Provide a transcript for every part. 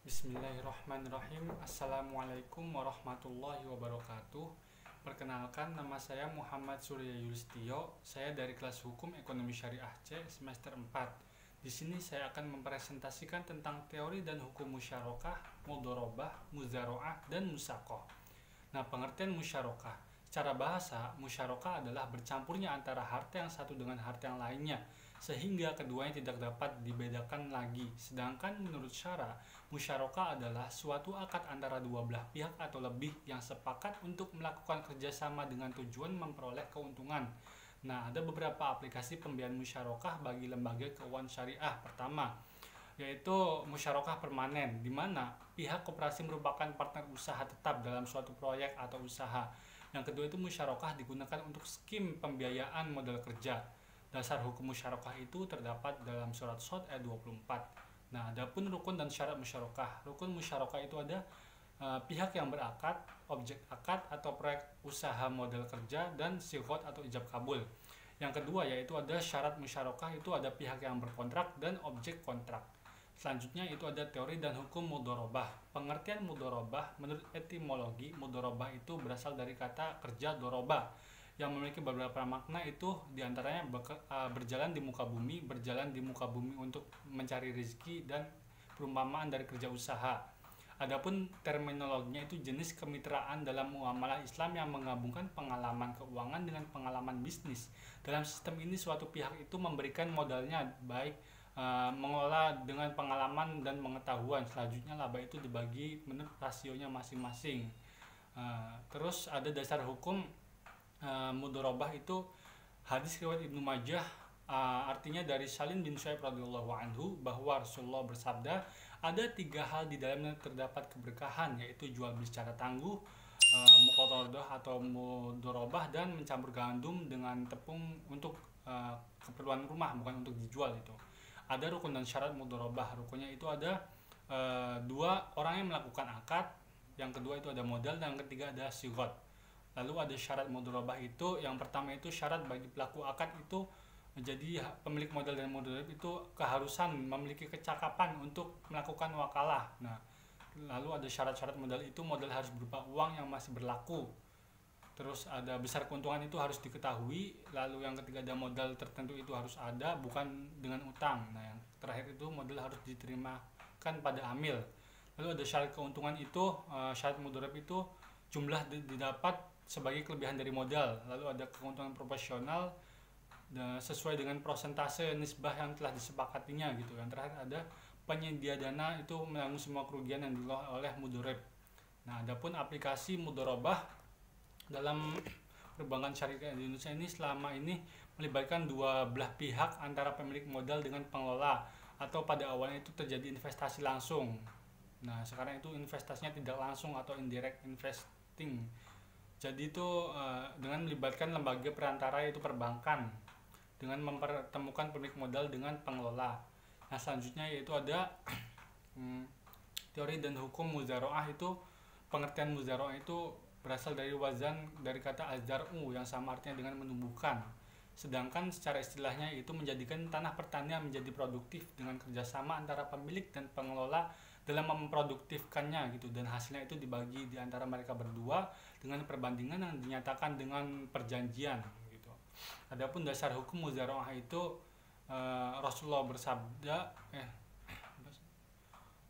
Bismillahirrahmanirrahim. Assalamualaikum warahmatullahi wabarakatuh. Perkenalkan, nama saya Muhammad Surya Yulistio. Saya dari kelas Hukum Ekonomi Syariah C semester 4. Di sini saya akan mempresentasikan tentang teori dan hukum musyarakah, mudharabah, muzaro'ah, dan musaqah. Nah, pengertian musyarakah. Secara bahasa, musyarakah adalah bercampurnya antara harta yang satu dengan harta yang lainnya, sehingga keduanya tidak dapat dibedakan lagi. Sedangkan menurut syara, musyarakah adalah suatu akad antara dua belah pihak atau lebih yang sepakat untuk melakukan kerjasama dengan tujuan memperoleh keuntungan. Nah, ada beberapa aplikasi pembiayaan musyarakah bagi lembaga keuangan syariah. Pertama, yaitu musyarakah permanen, di mana pihak koperasi merupakan partner usaha tetap dalam suatu proyek atau usaha. Yang kedua itu musyarakah digunakan untuk skim pembiayaan modal kerja. Dasar hukum musyarakah itu terdapat dalam surat Shad ayat 24. Nah, adapun rukun dan syarat musyarakah. Rukun musyarakah itu ada pihak yang berakad, objek akad atau proyek usaha modal kerja, dan sighot atau ijab kabul. Yang kedua yaitu ada syarat musyarakah, itu ada pihak yang berkontrak dan objek kontrak. Selanjutnya itu ada teori dan hukum mudharabah. Pengertian mudharabah menurut etimologi, mudharabah itu berasal dari kata kerja doroba yang memiliki beberapa makna, itu diantaranya berjalan di muka bumi untuk mencari rezeki, dan perumpamaan dari kerja usaha. Adapun terminologinya itu jenis kemitraan dalam muamalah Islam yang menggabungkan pengalaman keuangan dengan pengalaman bisnis. Dalam sistem ini suatu pihak itu memberikan modalnya, baik mengelola dengan pengalaman dan pengetahuan. Selanjutnya laba itu dibagi menurut rasionya masing-masing. Terus ada dasar hukum mudharabah, itu hadis riwayat Ibnu Majah, artinya dari Salim bin Syaib radhiyallahu anhu, bahwa Rasulullah bersabda, ada 3 hal di dalamnya terdapat keberkahan, yaitu jual beli secara tangguh, muqadhadah atau mudharabah, dan mencampur gandum dengan tepung untuk keperluan rumah, bukan untuk dijual. Itu ada rukun dan syarat mudharabah. Rukunnya itu ada 2 orang yang melakukan akad, yang kedua itu ada modal, dan yang ketiga ada sighot. Lalu ada syarat mudharabah, itu yang pertama itu syarat bagi pelaku akad itu menjadi pemilik modal dan mudharabah itu keharusan memiliki kecakapan untuk melakukan wakalah. Nah, lalu ada syarat-syarat modal, itu modal harus berupa uang yang masih berlaku. Terus ada besar keuntungan, itu harus diketahui. Lalu yang ketiga ada modal tertentu, itu harus ada, bukan dengan utang. Nah, yang terakhir itu modal harus diterimakan pada amil. Lalu ada syarat keuntungan, itu syarat mudharab itu jumlah didapat sebagai kelebihan dari modal. Lalu ada keuntungan proporsional sesuai dengan persentase nisbah yang telah disepakatinya gitu. Yang terakhir ada penyedia dana, itu menanggung semua kerugian yang dikelola oleh mudharib. Nah, adapun aplikasi mudharabah dalam perbankan syariah di Indonesia ini selama ini melibatkan dua belah pihak antara pemilik modal dengan pengelola, atau pada awalnya itu terjadi investasi langsung. Nah, sekarang itu investasinya tidak langsung atau indirect investing. Jadi itu dengan melibatkan lembaga perantara, yaitu perbankan, dengan mempertemukan pemilik modal dengan pengelola. Nah, selanjutnya yaitu ada teori dan hukum muzaro'ah. Itu pengertian muzaro'ah itu berasal dari wazan dari kata azar'u yang sama artinya dengan menumbuhkan. Sedangkan secara istilahnya itu menjadikan tanah pertanian menjadi produktif dengan kerjasama antara pemilik dan pengelola dalam memproduktifkannya gitu, dan hasilnya itu dibagi di antara mereka berdua dengan perbandingan yang dinyatakan dengan perjanjian gitu. Adapun dasar hukum muzaro'ah itu Rasulullah bersabda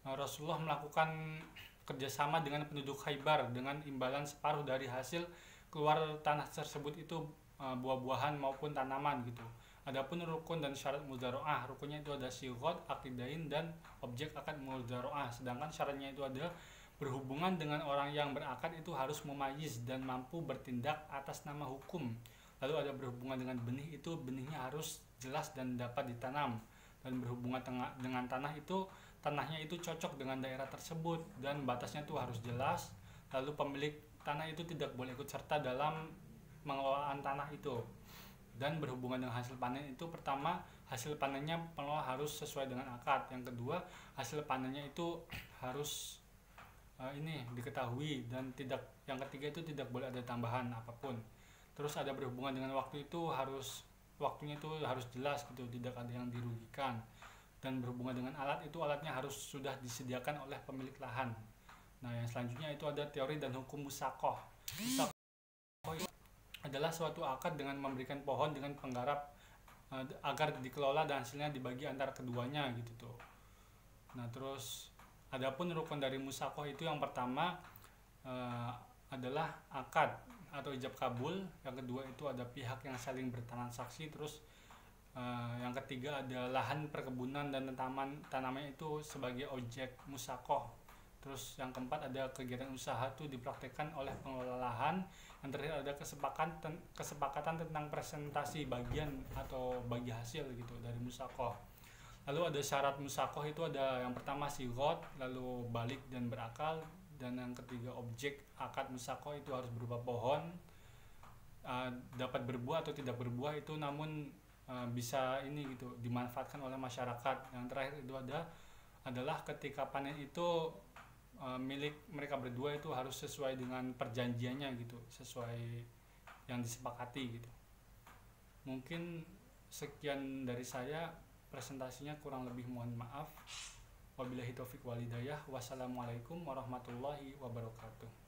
Rasulullah melakukan kerjasama dengan penduduk Khaybar dengan imbalan separuh dari hasil keluar tanah tersebut, itu buah-buahan maupun tanaman gitu. Adapun rukun dan syarat muzaro'ah, rukunnya itu ada sighot, akidain, dan objek akad muzaro'ah. Sedangkan syaratnya itu ada berhubungan dengan orang yang berakad, itu harus mumayyiz dan mampu bertindak atas nama hukum. Lalu ada berhubungan dengan benih, itu benihnya harus jelas dan dapat ditanam. Dan berhubungan dengan tanah, itu tanahnya itu cocok dengan daerah tersebut dan batasnya itu harus jelas. Lalu pemilik tanah itu tidak boleh ikut serta dalam pengelolaan tanah itu. Dan berhubungan dengan hasil panen, itu pertama hasil panennya pengelola harus sesuai dengan akad. Yang kedua hasil panennya itu harus diketahui, dan yang ketiga itu tidak boleh ada tambahan apapun. Terus ada berhubungan dengan waktu, itu waktunya itu harus jelas gitu, tidak ada yang dirugikan. dan berhubungan dengan alat, itu alatnya harus sudah disediakan oleh pemilik lahan. Nah, yang selanjutnya itu ada teori dan hukum musakoh. Musakoh adalah suatu akad dengan memberikan pohon dengan penggarap agar dikelola dan hasilnya dibagi antara keduanya gitu tuh. Nah, terus adapun rukun dari musakoh itu yang pertama adalah akad atau ijab kabul, yang kedua itu ada pihak yang saling bertransaksi, terus yang ketiga ada lahan perkebunan dan tanaman itu sebagai objek musakoh. Terus yang keempat ada kegiatan usaha itu dipraktekkan oleh pengelola lahan. Yang terakhir ada kesepakatan tentang presentasi bagian atau bagi hasil gitu dari musakoh. Lalu ada syarat musakoh itu ada yang pertama sigot, lalu balik dan berakal, dan yang ketiga objek akad musakoh itu harus berupa pohon, dapat berbuah atau tidak berbuah itu namun bisa ini gitu dimanfaatkan oleh masyarakat. Yang terakhir itu adalah ketika panen itu milik mereka berdua itu harus sesuai dengan perjanjiannya gitu, sesuai yang disepakati gitu. Mungkin sekian dari saya, presentasinya kurang lebih mohon maaf. Wabillahi taufiq walhidayah. Wassalamualaikum warahmatullahi wabarakatuh.